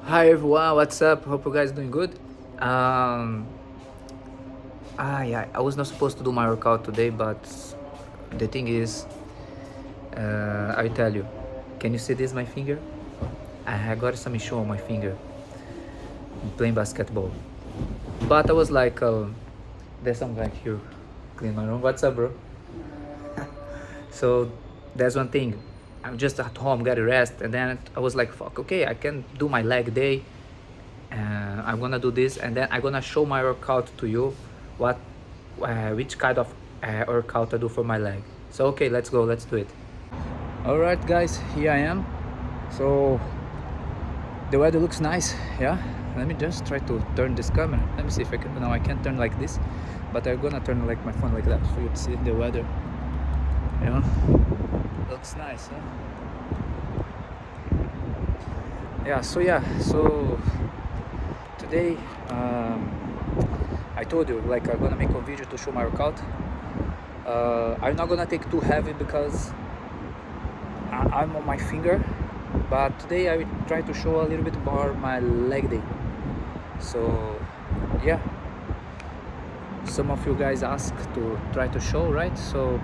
Hi everyone, what's up? Hope you guys doing good. Um, yeah, I was not supposed to do my workout today, but the thing is, I tell you, can you see this my finger? I got some issue on my finger playing basketball, but I was like, there's some guy here clean my room. What's up, bro? So that's one thing. I'm just at home, got a rest, and then I was like, fuck, okay, I can do my leg day. I'm gonna do this, and then I'm gonna show my workout to you, what, which kind of workout I do for my leg. So okay, let's go, let's do it. All right, guys, here I am. So the weather looks nice, yeah. Let me just try to turn this camera. Let me see if I can. No, I can't turn like this, but I'm gonna turn like my phone like that for you to see the weather. Yeah, looks nice, huh? So today I told you like I'm gonna make a video to show my workout. I'm not gonna take too heavy because I'm on my finger, but today I will try to show a little bit more my leg day. So yeah, some of you guys asked to try to show, right? So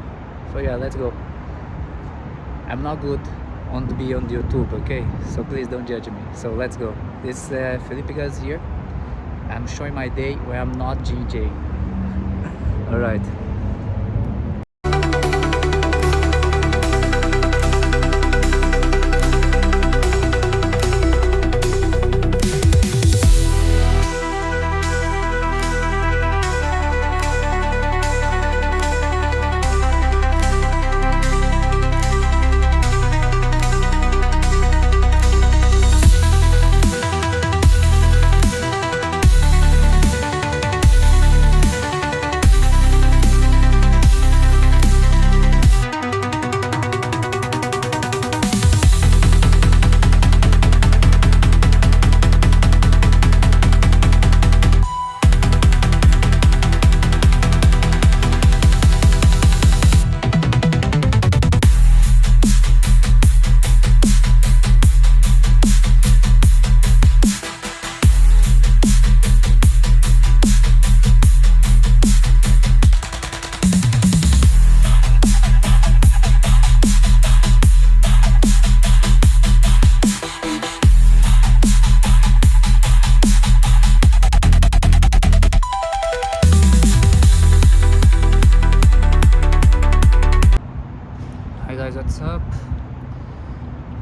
yeah, let's go. I'm not good on the YouTube, okay? So please don't judge me. So let's go. This Felipe Gus here. I'm showing my day where I'm not GJ. All right. Hi guys, what's up?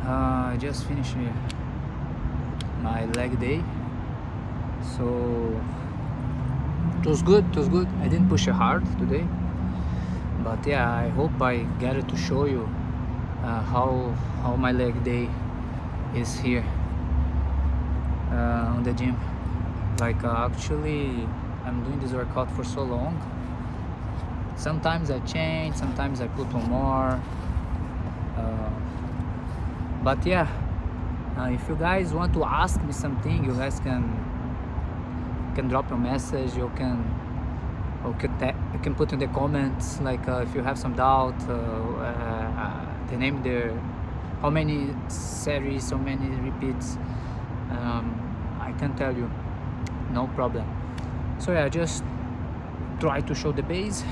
I just finished my leg day, so it was good. It was good. I didn't push it hard today, but yeah, I hope I get it to show you how my leg day is here on the gym. Like actually, I'm doing this workout for so long. Sometimes I change, sometimes I put on more. But yeah, if you guys want to ask me something, you guys can drop a message. You can put in the comments, like if you have some doubt, the name there, how many series, how many repeats. I can tell you, no problem. So yeah, just try to show the base.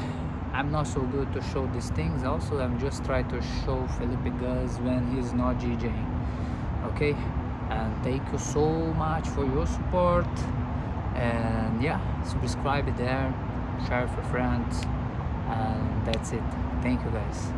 I'm not so good to show these things. Also, I'm just trying to show Felipe Gus when he's not DJing. Okay, and thank you so much for your support. And yeah, subscribe there, share for friends, and that's it. Thank you guys.